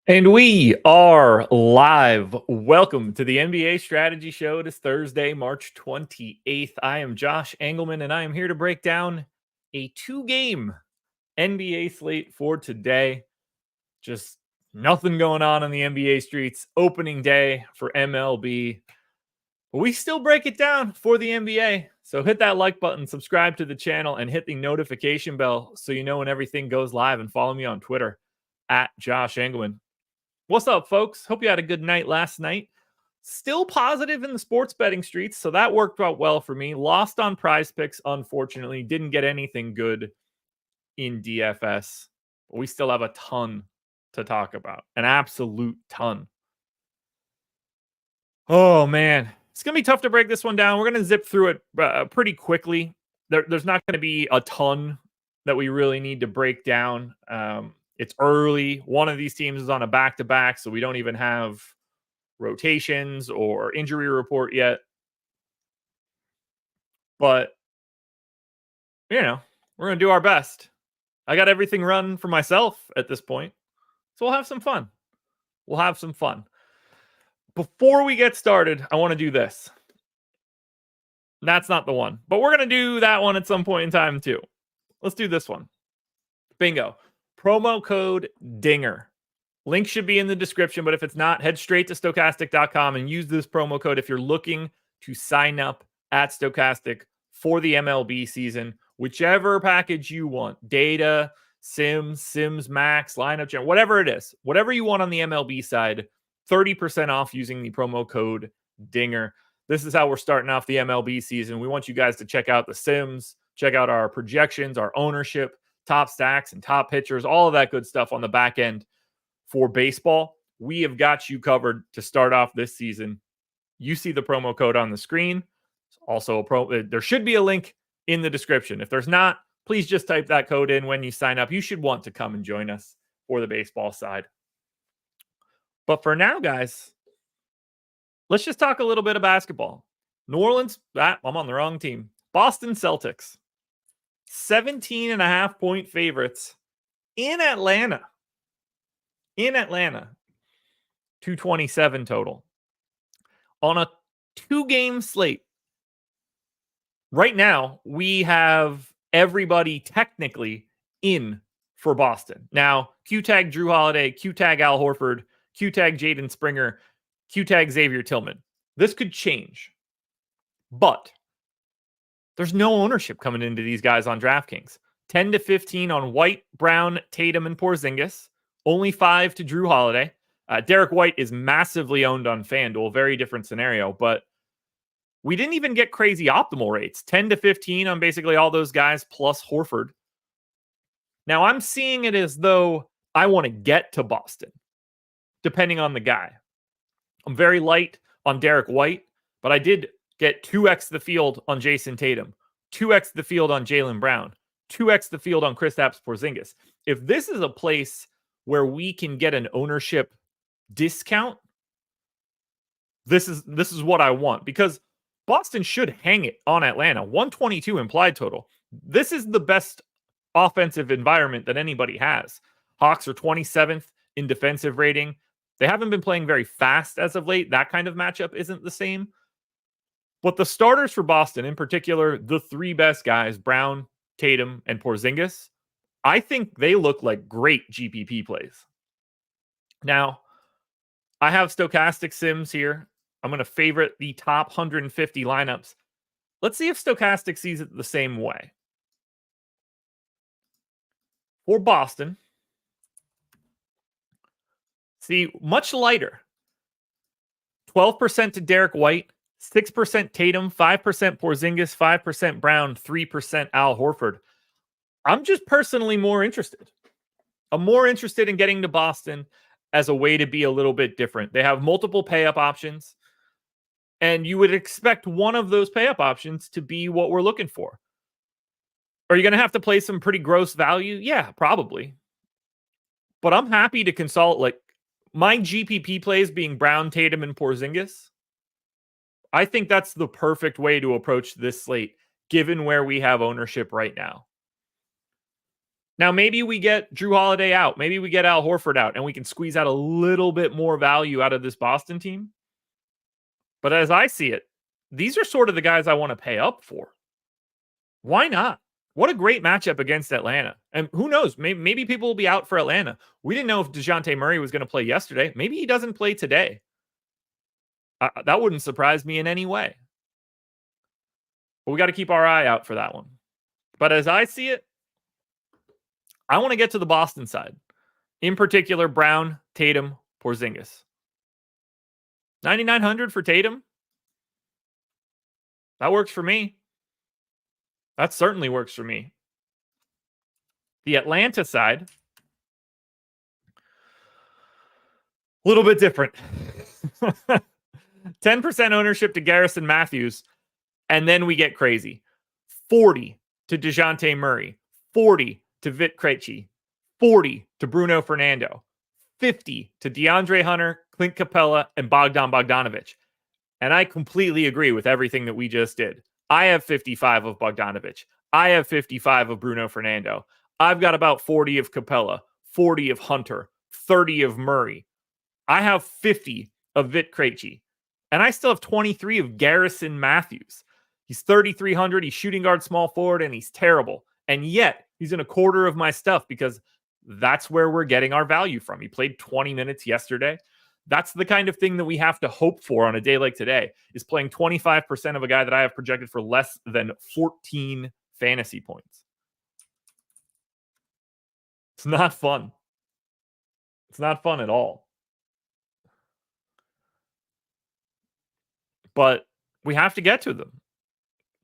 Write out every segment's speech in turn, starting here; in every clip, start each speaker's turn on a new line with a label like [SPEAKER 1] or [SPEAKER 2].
[SPEAKER 1] And we are live. Welcome to the NBA Strategy Show. It is Thursday, March 28th. I am Josh Engleman, and I am here to break down a two-game NBA slate for today. Just nothing going on in the NBA streets. Opening day for MLB. But we still break it down for the NBA. So hit that like button, subscribe to the channel, and hit the notification bell so you know when everything goes live. And follow me on Twitter at Josh Engleman. What's up, folks? Hope you had a good night last night. Still positive in the sports betting streets, so that worked out well for me. Lost on Prize Picks, unfortunately. Didn't get anything good in DFS. But we still have a ton to talk about. An absolute ton. Oh, man. It's going to be tough to break this one down. We're going to zip through it pretty quickly. There's not going to be a ton that we really need to break down. It's early. One of these teams is on a back-to-back, so we don't even have rotations or injury report yet. But, we're going to do our best. I got everything run for myself at this point, so we'll have some fun. Before we get started, I want to do this. That's not the one, but we're going to do that one at some point in time, too. Let's do this one. Bingo. Promo code DINGER. Link should be in the description, but if it's not, head straight to Stokastic.com and use this promo code if you're looking to sign up at Stokastic for the MLB season. Whichever package you want, data, Sims Max, lineup gen, whatever it is, whatever you want on the MLB side, 30% off using the promo code DINGER. This is how we're starting off the MLB season. We want you guys to check out the Sims, check out our projections, our ownership, top stacks and top pitchers, all of that good stuff on the back end for baseball. We have got you covered to start off this season. You see the promo code on the screen. Also, there should be a link in the description. If there's not, please just type that code in when you sign up. You should want to come and join us for the baseball side. But for now, guys, let's just talk a little bit of basketball. New Orleans, I'm on the wrong team. Boston Celtics. 17.5-point favorites in Atlanta. 227 total. On a two-game slate. Right now, we have everybody technically in for Boston. Now, Q-tag Drew Holiday, Q-tag Al Horford, Q-tag Jaden Springer, Q-tag Xavier Tillman. This could change. But there's no ownership coming into these guys on DraftKings. 10 to 15 on White, Brown, Tatum, and Porzingis. Only 5 to Drew Holiday. Derek White is massively owned on FanDuel. Very different scenario. But we didn't even get crazy optimal rates. 10 to 15 on basically all those guys plus Horford. Now, I'm seeing it as though I want to get to Boston, depending on the guy. I'm very light on Derek White, but I did get 2x the field on Jason Tatum, 2x the field on Jaylen Brown, 2x the field on Kristaps Porzingis. If this is a place where we can get an ownership discount, this is what I want, because Boston should hang it on Atlanta. 122 implied total. This is the best offensive environment that anybody has. Hawks are 27th in defensive rating. They haven't been playing very fast as of late. That kind of matchup isn't the same. But the starters for Boston, in particular, the three best guys, Brown, Tatum, and Porzingis, I think they look like great GPP plays. Now, I have Stokastic Sims here. I'm going to favorite the top 150 lineups. Let's see if Stokastic sees it the same way. For Boston, see, much lighter. 12% to Derek White, 6% Tatum, 5% Porzingis, 5% Brown, 3% Al Horford. I'm just personally more interested. I'm more interested in getting to Boston as a way to be a little bit different. They have multiple pay-up options, and you would expect one of those pay-up options to be what we're looking for. Are you going to have to play some pretty gross value? Yeah, probably. But I'm happy to consult, like, my GPP plays being Brown, Tatum, and Porzingis. I think that's the perfect way to approach this slate, given where we have ownership right now. Now, maybe we get Drew Holiday out. Maybe we get Al Horford out, and we can squeeze out a little bit more value out of this Boston team. But as I see it, these are sort of the guys I want to pay up for. Why not? What a great matchup against Atlanta. And who knows? Maybe people will be out for Atlanta. We didn't know if DeJounte Murray was going to play yesterday. Maybe he doesn't play today. That wouldn't surprise me in any way. But we got to keep our eye out for that one. But as I see it, I want to get to the Boston side. In particular, Brown, Tatum, Porzingis. 9,900 for Tatum. That works for me. That certainly works for me. The Atlanta side, a little bit different. 10% ownership to Garrison Matthews, and then we get crazy. 40 to DeJounte Murray, 40 to Vit Krejci, 40 to Bruno Fernando, 50 to DeAndre Hunter, Clint Capella, and Bogdan Bogdanovic. And I completely agree with everything that we just did. I have 55 of Bogdanovic. I have 55 of Bruno Fernando. I've got about 40 of Capella, 40 of Hunter, 30 of Murray. I have 50 of Vit Krejci. And I still have 23 of Garrison Matthews. He's 3,300. He's shooting guard, small forward, and he's terrible. And yet, he's in a quarter of my stuff because that's where we're getting our value from. He played 20 minutes yesterday. That's the kind of thing that we have to hope for on a day like today, is playing 25% of a guy that I have projected for less than 14 fantasy points. It's not fun. It's not fun at all. But we have to get to them.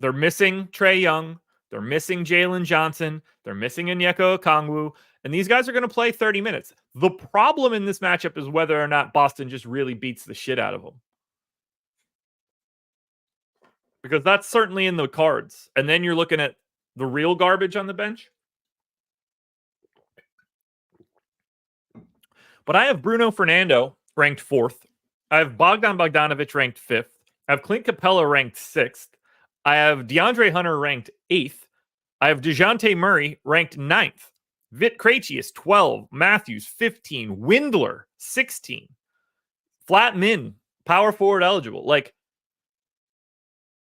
[SPEAKER 1] They're missing Trae Young. They're missing Jalen Johnson. They're missing Onyeka Okongwu. And these guys are going to play 30 minutes. The problem in this matchup is whether or not Boston just really beats the shit out of them. Because that's certainly in the cards. And then you're looking at the real garbage on the bench. But I have Bruno Fernando ranked 4th. I have Bogdan Bogdanovic ranked 5th. I have Clint Capella ranked 6th. I have DeAndre Hunter ranked 8th. I have DeJounte Murray ranked 9th. Vit Krejci is 12. Matthews, 15. Windler, 16. Flat min, power forward eligible. Like,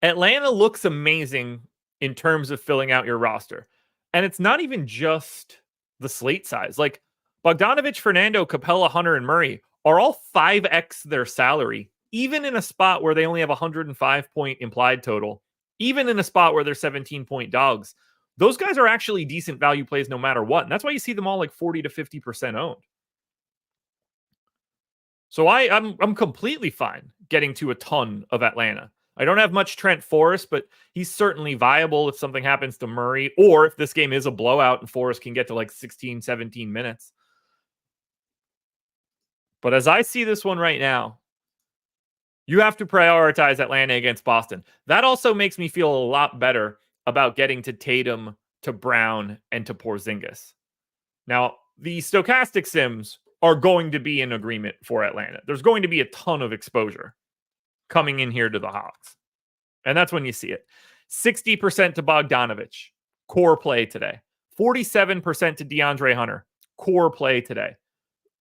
[SPEAKER 1] Atlanta looks amazing in terms of filling out your roster. And it's not even just the slate size. Like, Bogdanovic, Fernando, Capella, Hunter, and Murray are all 5x their salary, even in a spot where they only have a 105-point implied total, even in a spot where they're 17-point dogs. Those guys are actually decent value plays no matter what. And that's why you see them all like 40 to 50% owned. So I'm completely fine getting to a ton of Atlanta. I don't have much Trent Forrest, but he's certainly viable if something happens to Murray, or if this game is a blowout and Forrest can get to like 16, 17 minutes. But as I see this one right now, you have to prioritize Atlanta against Boston. That also makes me feel a lot better about getting to Tatum, to Brown, and to Porzingis. Now, the stochastic sims are going to be in agreement for Atlanta. There's going to be a ton of exposure coming in here to the Hawks. And that's when you see it. 60% to Bogdanovic, core play today. 47% to DeAndre Hunter, core play today.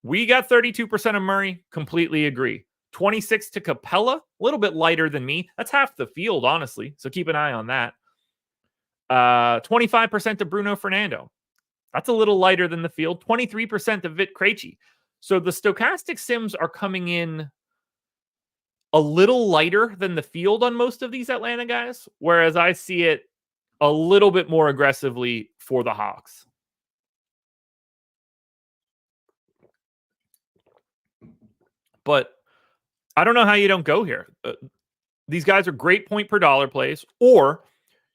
[SPEAKER 1] We got 32% of Murray, completely agree. 26 to Capella, a little bit lighter than me. That's half the field, honestly. So keep an eye on that. 25% to Bruno Fernando. That's a little lighter than the field. 23% to Vit Krejci. So the stochastic sims are coming in a little lighter than the field on most of these Atlanta guys, whereas I see it a little bit more aggressively for the Hawks. But I don't know how you don't go here. These guys are great point per dollar plays, or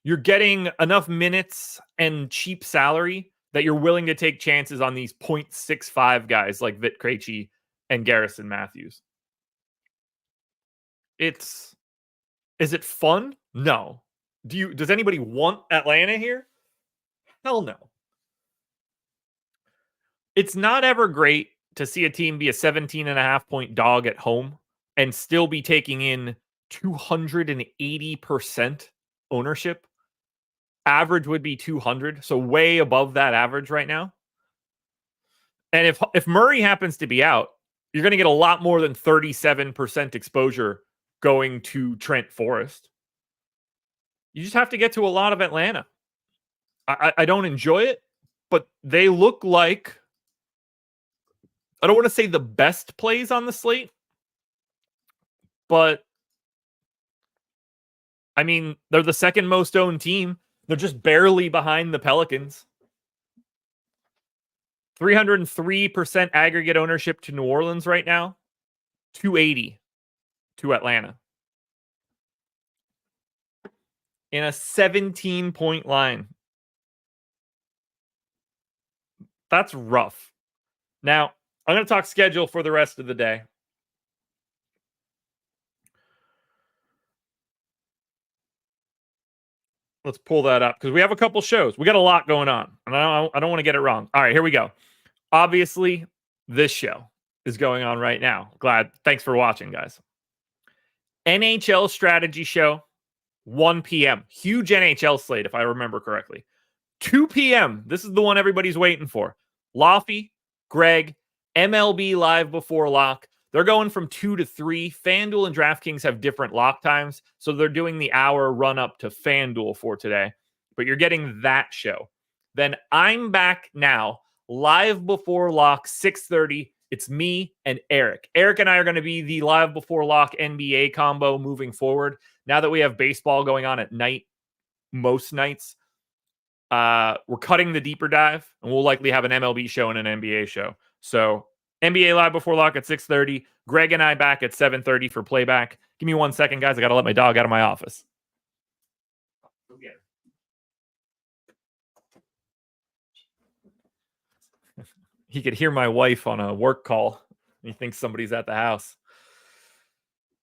[SPEAKER 1] you're getting enough minutes and cheap salary that you're willing to take chances on these 0.65 guys like Vit Krejci and Garrison Matthews. Is it fun? No. Does anybody want Atlanta here? Hell no. It's not ever great to see a team be a 17.5-point dog at home and still be taking in 280% ownership. Average would be 200, so way above that average right now. And if Murray happens to be out, you're going to get a lot more than 37% exposure going to Trent Forrest. You just have to get to a lot of Atlanta. I don't enjoy it, but they look like, I don't want to say the best plays on the slate, but I mean, they're the second most owned team. They're just barely behind the Pelicans. 303% aggregate ownership to New Orleans right now. 280 to Atlanta. In a 17-point line. That's rough. Now, I'm going to talk schedule for the rest of the day. Let's pull that up because we have a couple shows. We got a lot going on, and I don't want to get it wrong. All right, here we go. Obviously, this show is going on right now. Thanks for watching, guys. NHL strategy show, 1 p.m. Huge NHL slate, if I remember correctly. 2 p.m. This is the one everybody's waiting for. Laffy, Greg, MLB Live Before Lock. They're going from 2 to 3. FanDuel and DraftKings have different lock times, so they're doing the hour run up to FanDuel for today. But you're getting that show. Then I'm back now, Live Before Lock, 6:30. It's me and Eric. Eric and I are going to be the Live Before Lock NBA combo moving forward. Now that we have baseball going on at night, most nights, we're cutting the deeper dive, and we'll likely have an MLB show and an NBA show. So NBA Live Before Lock at 6:30. Greg and I back at 7:30 for playback. Give me 1 second, guys. I got to let my dog out of my office. He could hear my wife on a work call. He thinks somebody's at the house.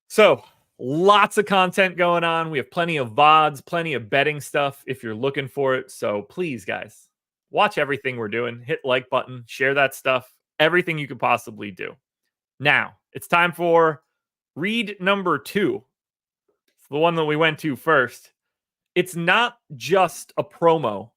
[SPEAKER 1] So lots of content going on. We have plenty of VODs, plenty of betting stuff if you're looking for it. So please, guys, watch everything we're doing. Hit like button, share that stuff, everything you could possibly do. Now, it's time for read number 2. It's the one that we went to first. It's not just a promo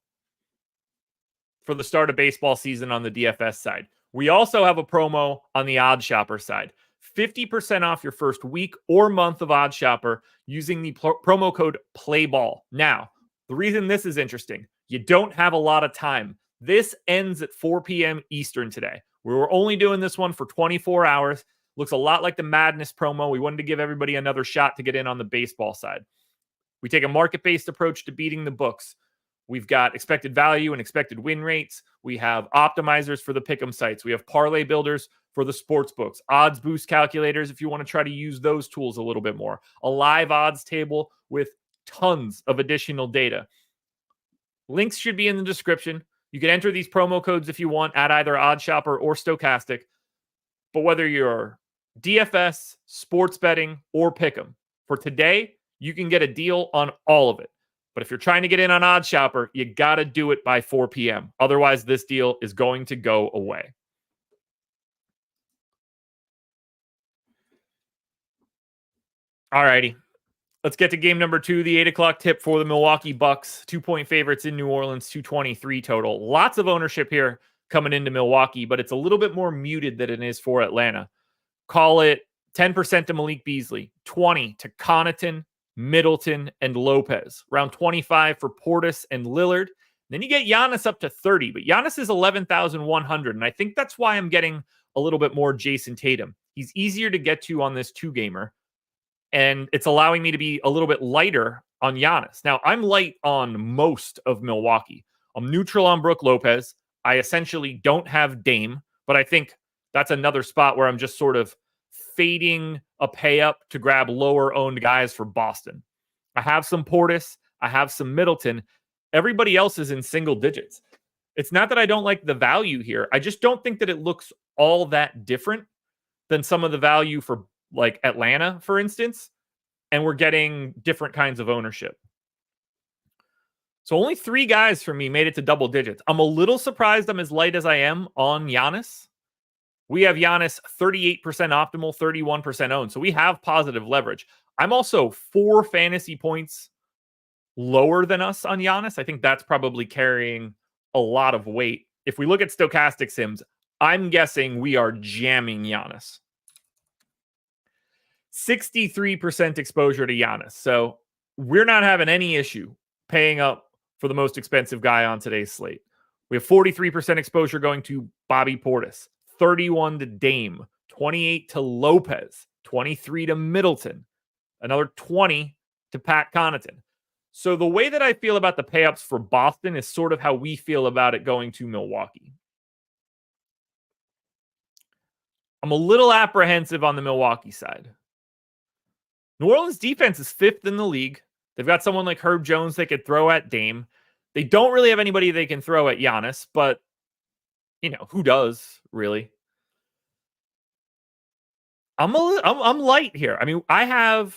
[SPEAKER 1] for the start of baseball season on the DFS side. We also have a promo on the OddShopper side. 50% off your first week or month of OddShopper using the promo code PLAYBALL. Now, the reason this is interesting, you don't have a lot of time. This ends at 4 p.m. Eastern today. We were only doing this one for 24 hours. Looks a lot like the Madness promo. We wanted to give everybody another shot to get in on the baseball side. We take a market-based approach to beating the books. We've got expected value and expected win rates. We have optimizers for the pick'em sites. We have parlay builders for the sports books, odds boost calculators if you want to try to use those tools a little bit more, a live odds table with tons of additional data. Links should be in the description. You can enter these promo codes if you want at either OddShopper or Stochastic. But whether you're DFS, sports betting, or pick'em, for today, you can get a deal on all of it. But if you're trying to get in on OddShopper, you got to do it by 4 p.m. Otherwise, this deal is going to go away. All righty. Let's get to game number 2, the 8 o'clock tip for the Milwaukee Bucks. 2-point favorites in New Orleans, 223 total. Lots of ownership here coming into Milwaukee, but it's a little bit more muted than it is for Atlanta. Call it 10% to Malik Beasley, 20 to Connaughton, Middleton, and Lopez. Around 25 for Portis and Lillard. Then you get Giannis up to 30, but Giannis is 11,100, and I think that's why I'm getting a little bit more Jason Tatum. He's easier to get to on this 2-gamer, and it's allowing me to be a little bit lighter on Giannis. Now, I'm light on most of Milwaukee. I'm neutral on Brook Lopez. I essentially don't have Dame, but I think that's another spot where I'm just sort of fading a pay up to grab lower owned guys for Boston. I have some Portis. I have some Middleton. Everybody else is in single digits. It's not that I don't like the value here. I just don't think that it looks all that different than some of the value for like Atlanta, for instance. And we're getting different kinds of ownership. So only 3 guys for me made it to double digits. I'm a little surprised I'm as light as I am on Giannis. We have Giannis 38% optimal, 31% owned. So we have positive leverage. I'm also 4 fantasy points lower than us on Giannis. I think that's probably carrying a lot of weight. If we look at stochastic sims, I'm guessing we are jamming Giannis. 63% exposure to Giannis. So we're not having any issue paying up for the most expensive guy on today's slate. We have 43% exposure going to Bobby Portis, 31 to Dame, 28 to Lopez, 23 to Middleton, another 20 to Pat Connaughton. So the way that I feel about the payups for Boston is sort of how we feel about it going to Milwaukee. I'm a little apprehensive on the Milwaukee side. New Orleans defense is 5th in the league. They've got someone like Herb Jones they could throw at Dame. They don't really have anybody they can throw at Giannis, but, who does, really? I'm light here. I mean, I have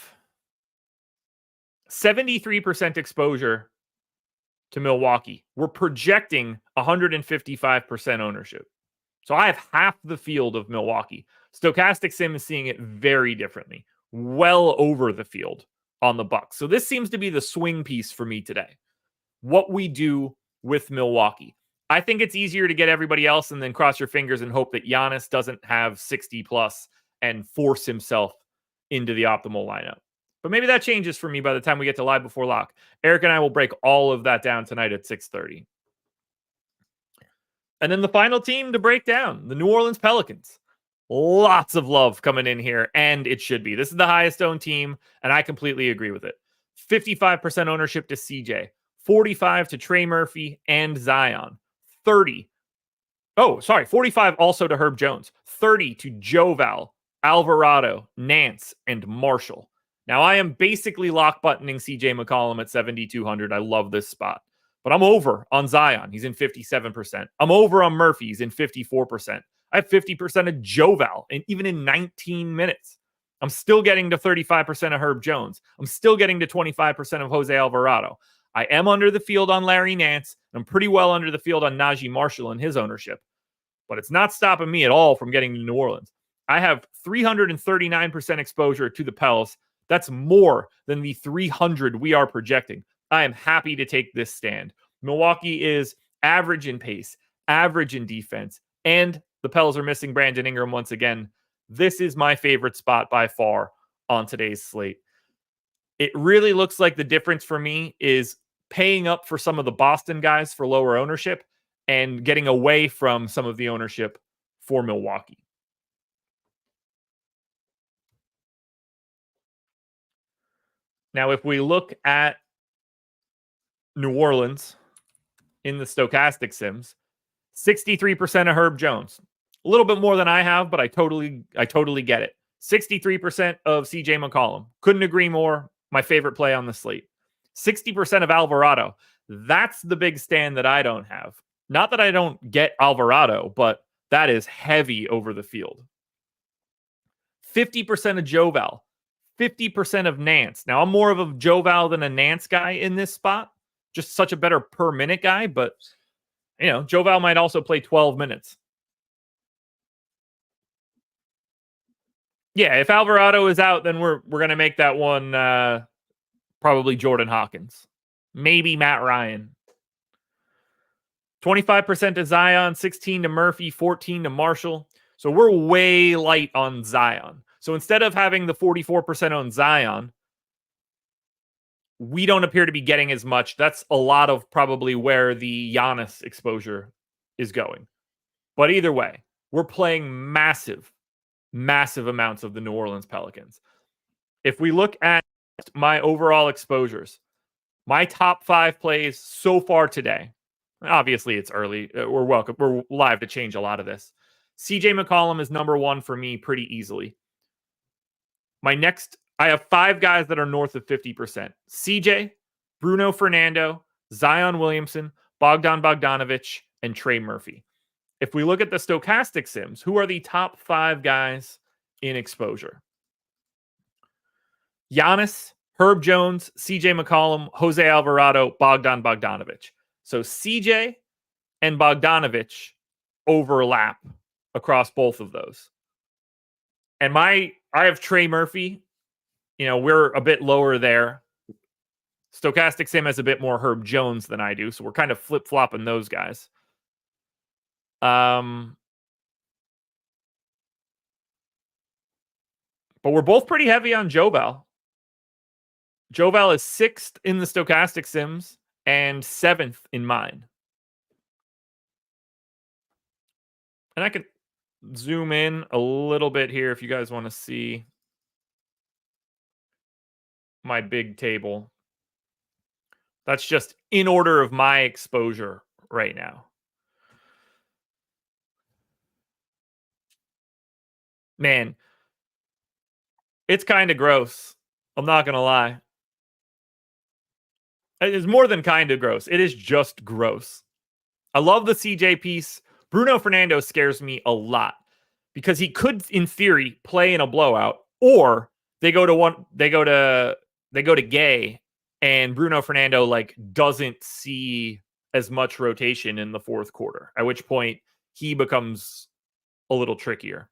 [SPEAKER 1] 73% exposure to Milwaukee. We're projecting 155% ownership. So I have half the field of Milwaukee. Stochastic Sim is seeing it very differently, well over the field on the Bucks. So this seems to be the swing piece for me today. What we do with Milwaukee. I think it's easier to get everybody else and then cross your fingers and hope that Giannis doesn't have 60 plus and force himself into the optimal lineup. But maybe that changes for me by the time we get to Live Before Lock. Eric and I will break all of that down tonight at 6:30. And then the final team to break down, the New Orleans Pelicans. Lots of love coming in here, and it should be. This is the highest owned team, and I completely agree with it. 55% ownership to CJ, 45 to Trey Murphy and Zion, 45 also to Herb Jones, 30 to Joval, Alvarado, Nance, and Marshall. Now, I am basically lock buttoning CJ McCollum at 7,200. I love this spot. But I'm over on Zion. He's in 57%. I'm over on Murphy. He's in 54%. I have 50% of Joval, and even in 19 minutes. I'm still getting to 35% of Herb Jones. I'm still getting to 25% of Jose Alvarado. I am under the field on Larry Nance. I'm pretty well under the field on Najee Marshall and his ownership. But it's not stopping me at all from getting to New Orleans. I have 339% exposure to the Pels. That's more than the 300 we are projecting. I am happy to take this stand. Milwaukee is average in pace, average in defense, and the Pels are missing Brandon Ingram once again. This is my favorite spot by far on today's slate. It really looks like the difference for me is paying up for some of the Boston guys for lower ownership and getting away from some of the ownership for Milwaukee. Now, if we look at New Orleans in the stochastic sims, 63% of Herb Jones. A little bit more than I have, but I totally get it. 63% of CJ McCollum. Couldn't agree more. My favorite play on the slate. 60% of Alvarado. That's the big stand that I don't have. Not that I don't get Alvarado, but that is heavy over the field. 50% of Joval. 50% of Nance. Now, I'm more of a Joval than a Nance guy in this spot. Just such a better per minute guy, but Joval might also play 12 minutes. Yeah, if Alvarado is out, then we're going to make that one probably Jordan Hawkins. Maybe Matt Ryan. 25% to Zion, 16 to Murphy, 14 to Marshall. So we're way light on Zion. So instead of having the 44% on Zion, we don't appear to be getting as much. That's a lot of probably where the Giannis exposure is going. But either way, we're playing massive amounts of the New Orleans Pelicans. If we look at my overall exposures, my top 5 plays so far today, obviously it's early. We're live to change a lot of this. CJ McCollum is number 1 for me pretty easily. I have 5 guys that are north of 50%. CJ, Bruno Fernando, Zion Williamson, Bogdan Bogdanovic, and Trey Murphy. If we look at the stochastic sims, who are the top 5 guys in exposure? Giannis, Herb Jones, CJ McCollum, Jose Alvarado, Bogdan Bogdanovic. So CJ and Bogdanovic overlap across both of those. And I have Trey Murphy. We're a bit lower there. Stochastic Sim has a bit more Herb Jones than I do, so we're kind of flip-flopping those guys. But we're both pretty heavy on Joval. Joval is 6th in the stochastic sims and 7th in mine. And I can zoom in a little bit here if you guys want to see my big table. That's just in order of my exposure right now. Man, it's kind of gross. I'm not going to lie. It is more than kind of gross. It is just gross. I love the CJ piece. Bruno Fernando scares me a lot because he could, in theory, play in a blowout, or they go to Gay, and Bruno Fernando like doesn't see as much rotation in the fourth quarter, at which point he becomes a little trickier.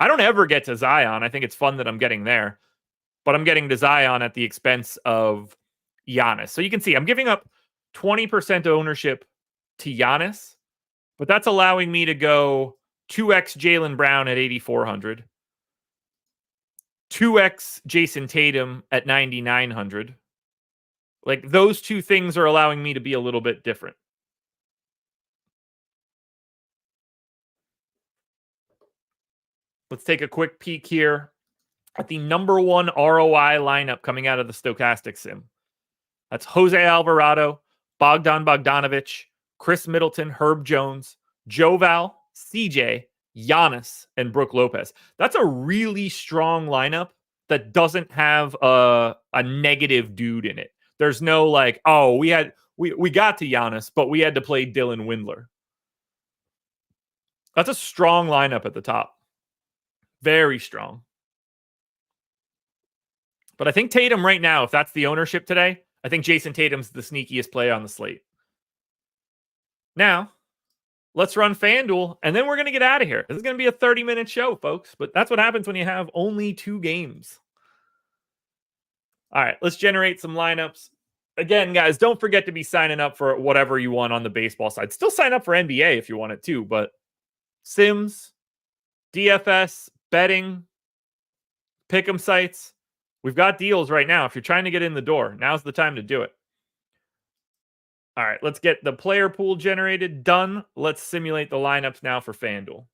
[SPEAKER 1] I don't ever get to Zion. I think it's fun that I'm getting there, but I'm getting to Zion at the expense of Giannis. So you can see I'm giving up 20% ownership to Giannis, but that's allowing me to go 2x Jaylen Brown at 8,400, 2x Jason Tatum at 9,900. Like, those two things are allowing me to be a little bit different. Let's take a quick peek here at the number one ROI lineup coming out of the stochastic sim. That's Jose Alvarado, Bogdan Bogdanovic, Chris Middleton, Herb Jones, Joval, CJ, Giannis, and Brook Lopez. That's a really strong lineup that doesn't have a negative dude in it. There's no like, oh, we got to Giannis, but we had to play Dylan Windler. That's a strong lineup at the top. Very strong. But I think Tatum right now, if that's the ownership today, I think Jason Tatum's the sneakiest play on the slate. Now, let's run FanDuel, and then we're going to get out of here. This is going to be a 30-minute show, folks, but that's what happens when you have only 2 games. All right, let's generate some lineups. Again, guys, don't forget to be signing up for whatever you want on the baseball side. Still sign up for NBA if you want it too, but Sims, DFS, betting, pick'em sites, we've got deals right now. If you're trying to get in the door, now's the time to do it. All right, let's get the player pool generated, done. Let's simulate the lineups now for FanDuel.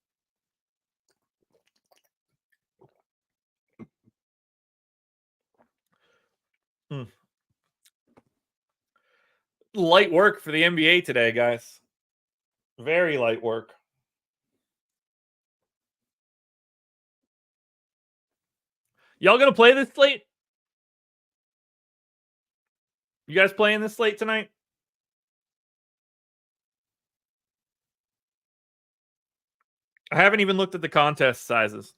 [SPEAKER 1] Light work for the NBA today, guys. Very light work. Y'all gonna play this slate? You guys playing this slate tonight? I haven't even looked at the contest sizes.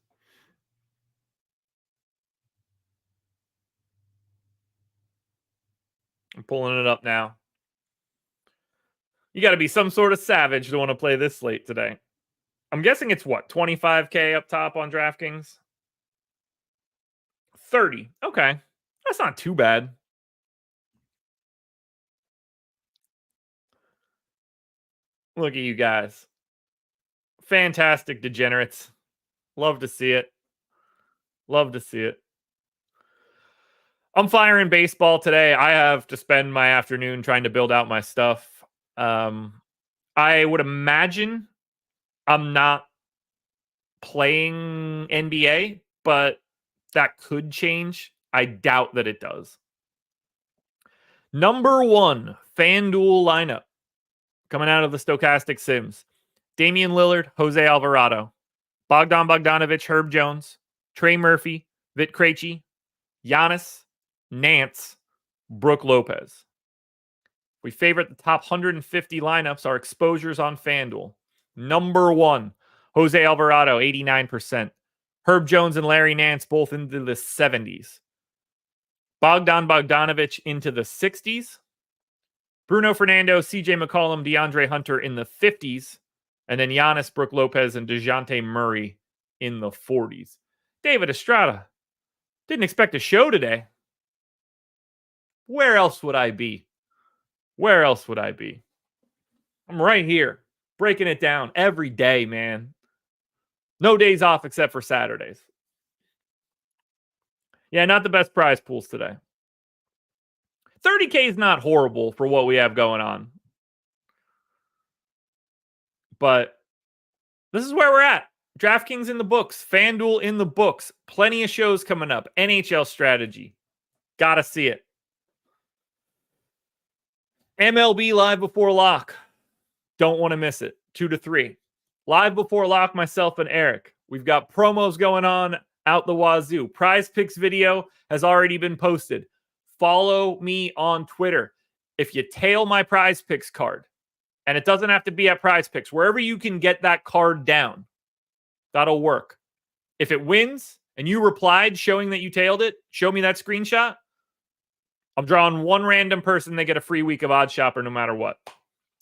[SPEAKER 1] I'm pulling it up now. You got to be some sort of savage to want to play this slate today. I'm guessing it's what, 25K up top on DraftKings? 30. Okay. That's not too bad. Look at you guys. Fantastic degenerates. Love to see it. Love to see it. I'm firing baseball today. I have to spend my afternoon trying to build out my stuff. I would imagine I'm not playing NBA, but that could change. I doubt that it does. Number 1 FanDuel lineup coming out of the stochastic sims. Damian Lillard, Jose Alvarado, Bogdan Bogdanovic, Herb Jones, Trey Murphy, Vit Krejci, Giannis, Nance, Brook Lopez. We favorite the top 150 lineups, our exposures on FanDuel. Number 1, Jose Alvarado, 89%. Herb Jones and Larry Nance both into the 70s. Bogdan Bogdanovic into the 60s. Bruno Fernando, CJ McCollum, DeAndre Hunter in the 50s. And then Giannis, Brook Lopez, and DeJounte Murray in the 40s. David Estrada, didn't expect a show today. Where else would I be? Where else would I be? I'm right here, breaking it down every day, man. No days off except for Saturdays. Yeah, not the best prize pools today. 30K is not horrible for what we have going on. But this is where we're at. DraftKings in the books. FanDuel in the books. Plenty of shows coming up. NHL strategy. Gotta see it. MLB live before lock. Don't want to miss it. 2 to 3. Live before lock, myself and Eric. We've got promos going on out the wazoo. Prize Picks video has already been posted. Follow me on Twitter. If you tail my Prize Picks card, and it doesn't have to be at Prize Picks, wherever you can get that card down, that'll work. If it wins and you replied showing that you tailed it, show me that screenshot. I'm drawing one random person. They get a free week of OddShopper no matter what.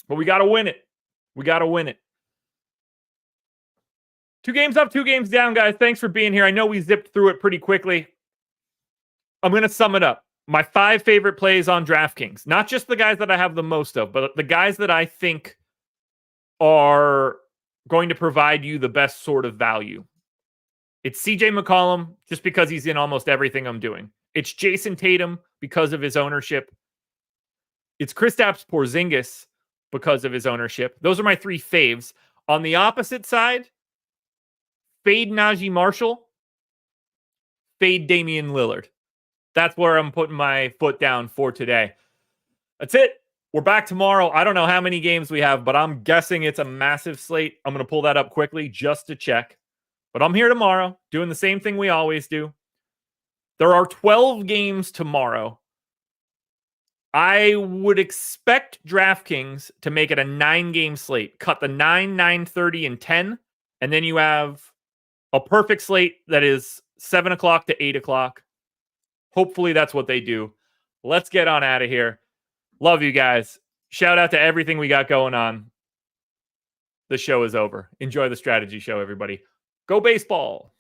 [SPEAKER 1] But we got to win it. We got to win it. 2 games up, 2 games down, guys. Thanks for being here. I know we zipped through it pretty quickly. I'm going to sum it up. My 5 favorite plays on DraftKings. Not just the guys that I have the most of, but the guys that I think are going to provide you the best sort of value. It's CJ McCollum, just because he's in almost everything I'm doing. It's Jason Tatum because of his ownership. It's Kristaps Porzingis because of his ownership. Those are my 3 faves. On the opposite side, fade Najee Marshall, fade Damian Lillard. That's where I'm putting my foot down for today. That's it. We're back tomorrow. I don't know how many games we have, but I'm guessing it's a massive slate. I'm going to pull that up quickly just to check. But I'm here tomorrow doing the same thing we always do. There are 12 games tomorrow. I would expect DraftKings to make it a 9-game slate. Cut the 9, 9:30, and 10. And then you have a perfect slate that is 7 o'clock to 8 o'clock. Hopefully that's what they do. Let's get on out of here. Love you guys. Shout out to everything we got going on. The show is over. Enjoy the strategy show, everybody. Go baseball.